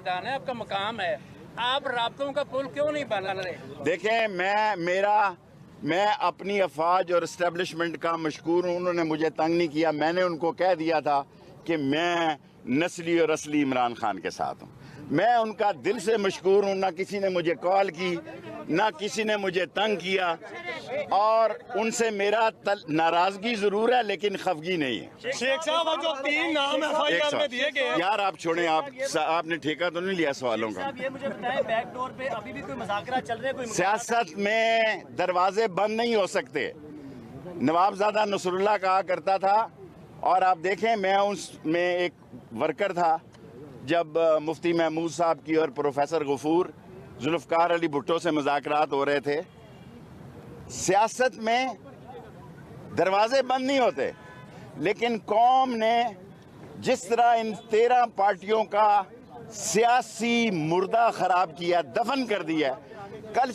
है, आपका मकाम है, आप राब्तों का पुल क्यों नहीं बना रहे? देखें, मैं अपनी अफवाज और इस्टेब्लिशमेंट का मशकूर हूँ। उन्होंने मुझे तंग नहीं किया। मैंने उनको कह दिया था कि मैं नस्ली और असली इमरान खान के साथ हूँ। मैं उनका दिल से मशकूर हूँ। ना किसी ने मुझे कॉल की, ना किसी ने मुझे तंग किया, और उनसे मेरा नाराजगी जरूर है लेकिन खफगी नहीं है। शेख साहब, जो 3 नाम एफआईआर में दिए गए हैं, यार आप छोड़ें, आपने ठेका तो नहीं लिया सवालों का। ये मुझे बताएं, बैक डोर पे अभी भी कोई मुज़ाकरा चल रहा है? कोई सियासत में दरवाजे बंद नहीं हो सकते। नवाबजादा नसरुल्लाह कहा करता था, और आप देखें, मैं उसमें एक वर्कर था जब मुफ्ती महमूद साहब की और प्रोफेसर गफूर जुल्फ़कार अली भुट्टो से मुज़ाकरात हो रहे थे। सियासत में दरवाजे बंद नहीं होते, लेकिन कौम ने जिस तरह इन 13 पार्टियों का सियासी मुर्दा खराब किया, दफन कर दिया, कल